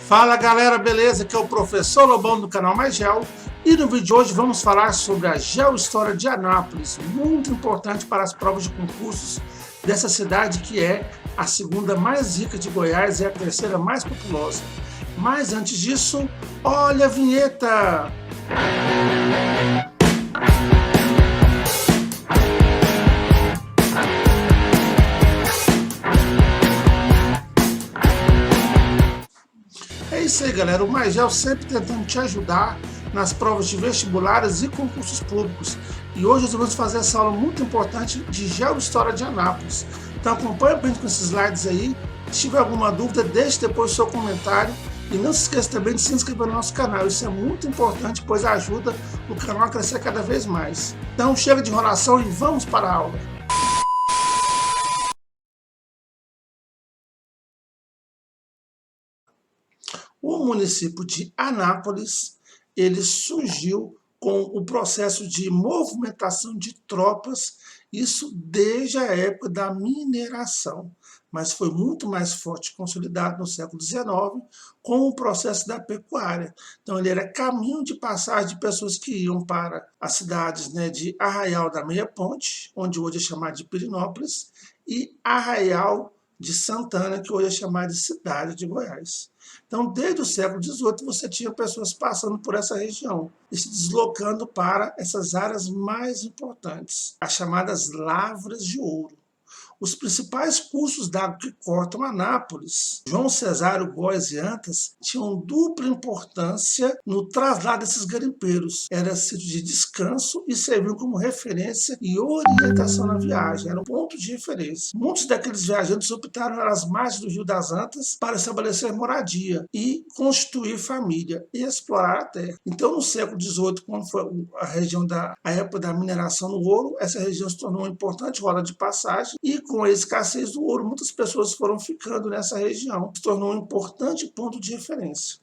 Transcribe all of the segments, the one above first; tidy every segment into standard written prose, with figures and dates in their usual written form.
Fala galera, beleza? Aqui é o professor Lobão do canal Mais Geo e no vídeo de hoje vamos falar sobre a Geohistória de Anápolis, muito importante para as provas de concursos dessa cidade que é a segunda mais rica de Goiás e a terceira mais populosa. Mas antes disso, olha a vinheta! É isso aí, galera. O Mais Geo sempre tentando te ajudar nas provas de vestibulares e concursos públicos. E hoje nós vamos fazer essa aula muito importante de Geohistória de Anápolis. Então acompanha pra gente com esses slides aí. Se tiver alguma dúvida, deixe depois o seu comentário. E não se esqueça também de se inscrever no nosso canal. Isso é muito importante, pois ajuda o canal a crescer cada vez mais. Então chega de enrolação e vamos para a aula. O município de Anápolis, ele surgiu com o processo de movimentação de tropas, isso desde a época da mineração, mas foi muito mais forte e consolidado no século XIX com o processo da pecuária. Então ele era caminho de passagem de pessoas que iam para as cidades, de Arraial da Meia Ponte, onde hoje é chamado de Pirenópolis, e Arraial de Santana, que hoje é chamada de Cidade de Goiás. Então, desde o século XVIII, você tinha pessoas passando por essa região e se deslocando para essas áreas mais importantes, as chamadas lavras de ouro. Os principais cursos d'água que cortam Anápolis, João Cesário, Góes e Antas, tinham dupla importância no traslado desses garimpeiros. Era sítio de descanso e serviu como referência e orientação na viagem. Era um ponto de referência. Muitos daqueles viajantes optaram pelas margens do Rio das Antas para estabelecer moradia e constituir família e explorar a terra. Então, no século XVIII, quando foi a época da mineração no ouro, essa região se tornou uma importante rota de passagem e com a escassez do ouro, muitas pessoas foram ficando nessa região, se tornou um importante ponto de referência.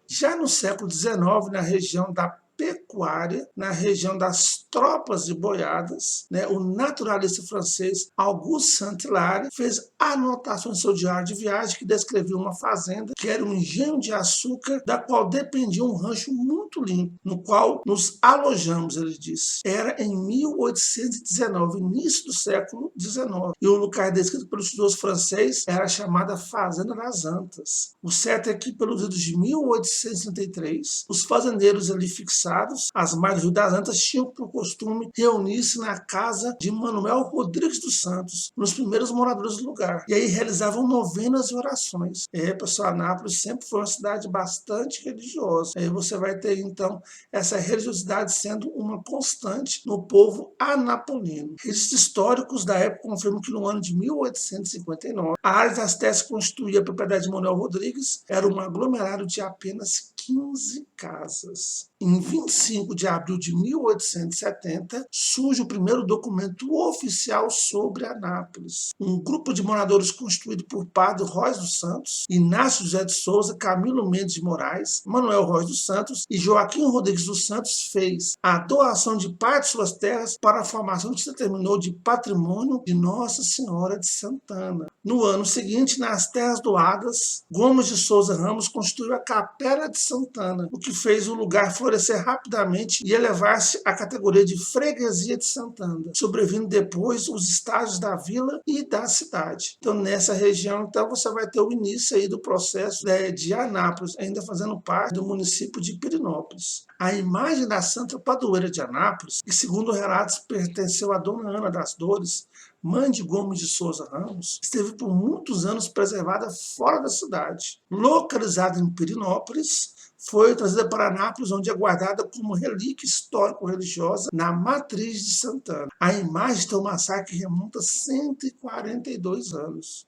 Já no século XIX, na região da pecuária, na região das tropas de boiadas, o naturalista francês Auguste Saint-Hilaire fez anotações em seu diário de viagem que descrevia uma fazenda que era um engenho de açúcar da qual dependia um rancho muito limpo, no qual nos alojamos, ele disse. Era em 1819, início do século XIX, e o lugar descrito pelo estudioso francês era chamada Fazenda das Antas. O certo é que, pelos anos de 1833, os fazendeiros ali fixados, às margens do Rio das Antas, tinham por costume reunir-se na casa de Manuel Rodrigues dos Santos, nos primeiros moradores do lugar. E aí realizavam novenas e orações. Pessoal, Anápolis sempre foi uma cidade bastante religiosa. Aí você vai ter, então, essa religiosidade sendo uma constante no povo anapolino. Registros históricos da época confirmam que no ano de 1859, a área das terras que constituía a propriedade de Manuel Rodrigues era um aglomerado de apenas 15 casas. Em 25 de abril de 1870, surge o primeiro documento oficial sobre Anápolis. Um grupo de moradores constituído por Padre Róis dos Santos, Inácio José de Souza, Camilo Mendes de Moraes, Manuel Róis dos Santos e Joaquim Rodrigues dos Santos fez a doação de parte de suas terras para a formação que se determinou de patrimônio de Nossa Senhora de Santana. No ano seguinte, nas terras doadas, Gomes de Souza Ramos construiu a Capela de Santana, o que fez o lugar florescer rapidamente e elevar-se à categoria de freguesia de Santana, sobrevivendo depois os estágios da vila e da cidade. Então, nessa região, você vai ter o início aí do processo de Anápolis, ainda fazendo parte do município de Pirenópolis. A imagem da Santa Padroeira de Anápolis, que segundo relatos pertenceu a Dona Ana das Dores, mãe de Gomes de Souza Ramos, esteve por muitos anos preservada fora da cidade. Localizada em Pirenópolis, foi trazida para Anápolis, onde é guardada como relíquia histórico-religiosa na matriz de Santana. A imagem tem um massacre que remonta a 142 anos,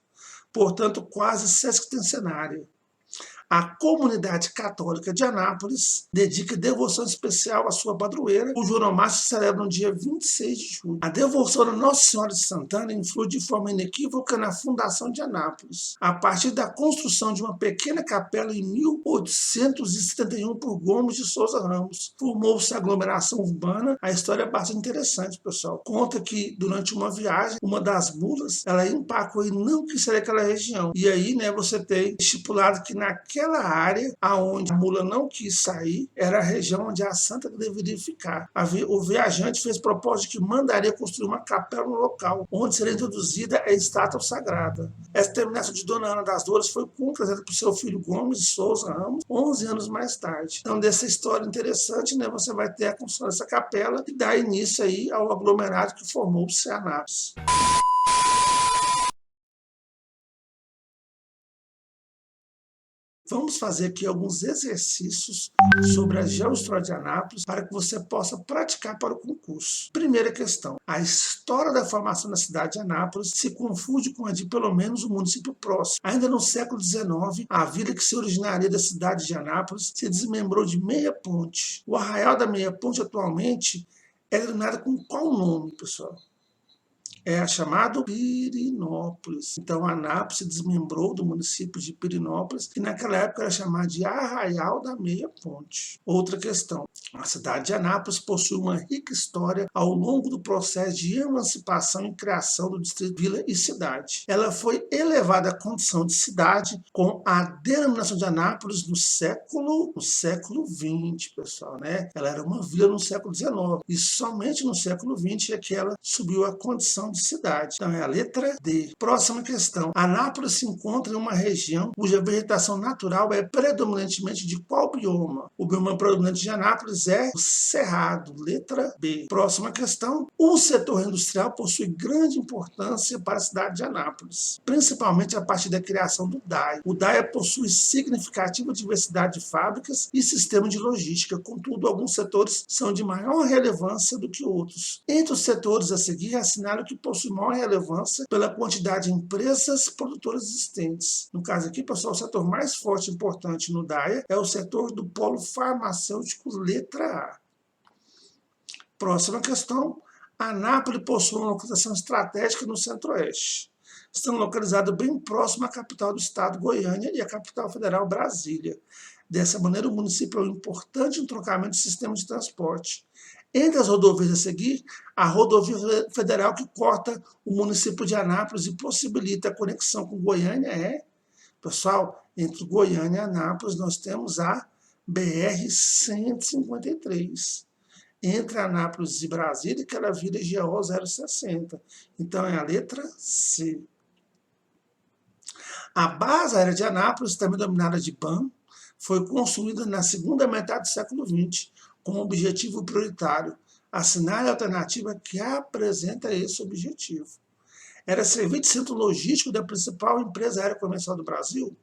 portanto quase sesquicentenária. A comunidade católica de Anápolis dedica devoção especial à sua padroeira, cujo onomástico se celebra no dia 26 de julho. A devoção da Nossa Senhora de Santana influi de forma inequívoca na fundação de Anápolis, a partir da construção de uma pequena capela em 1871 por Gomes de Souza Ramos. Formou-se a aglomeração urbana. A história é bastante interessante, pessoal. Conta que durante uma viagem, uma das mulas, ela empacou e não quis sair daquela região. E aí, você tem estipulado que naquele aquela área aonde a mula não quis sair era a região onde a santa deveria ficar. O viajante fez propósito de que mandaria construir uma capela no local, onde seria introduzida a estátua sagrada. Essa terminação de Dona Ana das Dores foi concretizada por seu filho Gomes de Souza Ramos, 11 anos mais tarde. Então, dessa história interessante, né, você vai ter a construção dessa capela e dá início aí ao aglomerado que formou-se Anápolis. Vamos fazer aqui alguns exercícios sobre a geohistória de Anápolis para que você possa praticar para o concurso. Primeira questão: a história da formação da cidade de Anápolis se confunde com a de pelo menos um município próximo. Ainda no século XIX, a vila que se originaria da cidade de Anápolis se desmembrou de Meia Ponte. O arraial da Meia Ponte atualmente é denominado com qual nome, pessoal? É chamado Pirinópolis. Então, Anápolis se desmembrou do município de Pirinópolis, que naquela época era chamado de Arraial da Meia Ponte. Outra questão: a cidade de Anápolis possui uma rica história ao longo do processo de emancipação e criação do distrito Vila e Cidade. Ela foi elevada à condição de cidade com a denominação de Anápolis no século XX, pessoal, né? Ela era uma vila no século XIX e somente no século XX é que ela subiu à condição de cidade. Então é a letra D. Próxima questão: Anápolis se encontra em uma região cuja vegetação natural é predominantemente de qual bioma? O bioma predominante de Anápolis é o Cerrado. Letra B. Próxima questão: o setor industrial possui grande importância para a cidade de Anápolis, principalmente a partir da criação do DAE. O DAE possui significativa diversidade de fábricas e sistema de logística, contudo, alguns setores são de maior relevância do que outros. Entre os setores a seguir, assinalo que possui maior relevância pela quantidade de empresas produtoras existentes. No caso aqui, pessoal, o setor mais forte e importante no DAE é o setor do polo farmacêutico, letra A. Próxima questão: Anápolis possui uma localização estratégica no centro-oeste, estando localizado bem próximo à capital do estado, Goiânia, e à capital federal, Brasília. Dessa maneira, o município é um importante entroncamento de sistema de transporte. Entre as rodovias a seguir, a rodovia federal que corta o município de Anápolis e possibilita a conexão com Goiânia é, pessoal, entre Goiânia e Anápolis nós temos a BR-153. Entre Anápolis e Brasília, que ela vira GO 060. Então é a letra C. A base aérea de Anápolis, também denominada de BAM, foi construída na segunda metade do século XX, com objetivo prioritário: assinar a alternativa que apresenta esse objetivo. Era servir de centro logístico da principal empresa aérea comercial do Brasil?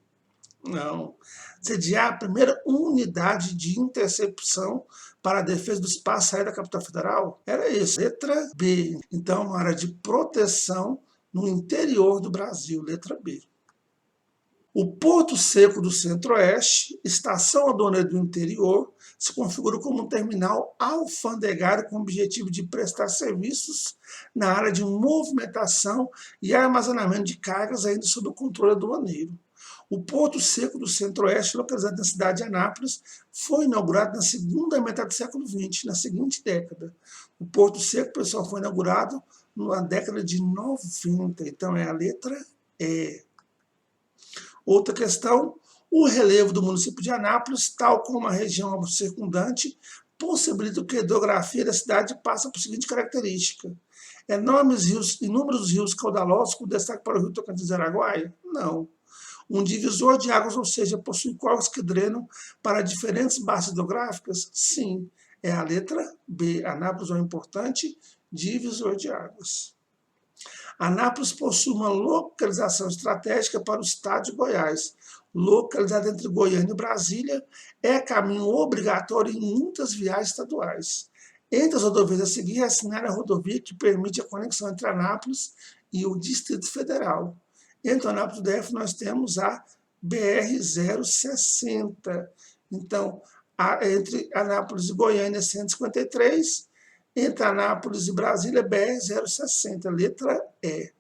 Não. Sediar a primeira unidade de intercepção para a defesa do espaço aéreo da capital federal? Era isso. Letra B. Então, uma área de proteção no interior do Brasil. Letra B. O Porto Seco do Centro-Oeste, estação aduaneira do interior, se configura como um terminal alfandegário com o objetivo de prestar serviços na área de movimentação e armazenamento de cargas ainda sob o controle aduaneiro. O Porto Seco do Centro-Oeste, localizado na cidade de Anápolis, foi inaugurado na segunda metade do século XX, na seguinte década. O Porto Seco, pessoal, foi inaugurado na década de 90, então é a letra E. Outra questão: o relevo do município de Anápolis, tal como a região circundante, possibilita que a hidrografia da cidade passe por seguinte característica: inúmeros rios caudalosos, com destaque para o rio Tocantins e Araguaia? Não. Um divisor de águas, ou seja, possui córregos que drenam para diferentes bacias hidrográficas? Sim, é a letra B. Anápolis é um importante divisor de águas. Anápolis possui uma localização estratégica para o estado de Goiás. Localizada entre Goiânia e Brasília, é caminho obrigatório em muitas viagens estaduais. Entre as rodovias a seguir, assinar a rodovia que permite a conexão entre Anápolis e o Distrito Federal. Entre Anápolis e DF nós temos a BR-060. Então, entre Anápolis e Goiânia, 153. Entre Anápolis e Brasília, BR-060, letra E.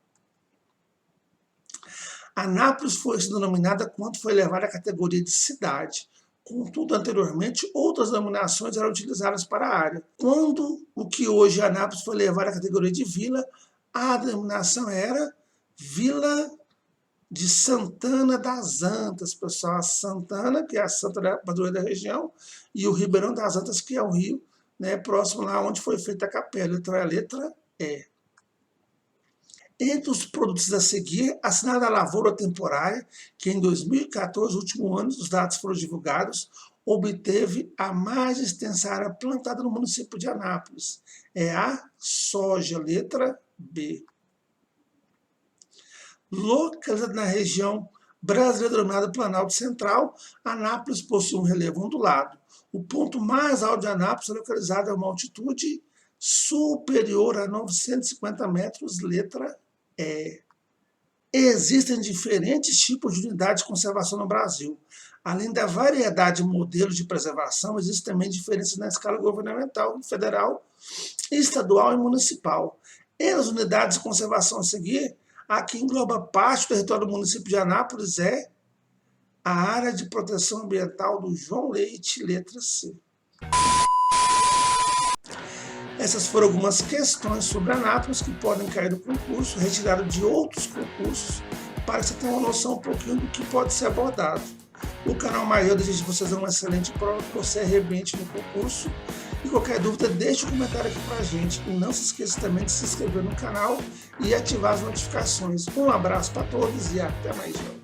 Anápolis foi denominada quando foi elevada à categoria de cidade. Contudo, anteriormente, outras denominações eram utilizadas para a área. Quando o que hoje é Anápolis foi elevado à categoria de vila, a denominação era Vila de Santana das Antas, pessoal. A Santana, que é a Santa Padroeira da região, e o Ribeirão das Antas, que é o rio, né, próximo lá onde foi feita a capela. Então é a letra E. Entre os produtos a seguir, assinada a lavoura temporária, que em 2014, último ano, os dados foram divulgados, obteve a mais extensa área plantada no município de Anápolis. É a soja, letra B. Localizada na região brasileira denominada Planalto Central, Anápolis possui um relevo ondulado. O ponto mais alto de Anápolis é localizado a uma altitude superior a 950 metros, letra E. Existem diferentes tipos de unidades de conservação no Brasil. Além da variedade de modelos de preservação, existem também diferenças na escala governamental, federal, estadual e municipal. Entre as unidades de conservação a seguir, a que engloba parte do território do município de Anápolis é a área de proteção ambiental do João Leite, letra C. Essas foram algumas questões sobre Anápolis que podem cair do concurso, retirado de outros concursos, para que você tenha uma noção um pouquinho do que pode ser abordado. O canal Maior deseja vocês uma excelente prova, que você arrebente no concurso. E qualquer dúvida, deixe um comentário aqui pra gente. E não se esqueça também de se inscrever no canal e ativar as notificações. Um abraço para todos e até mais.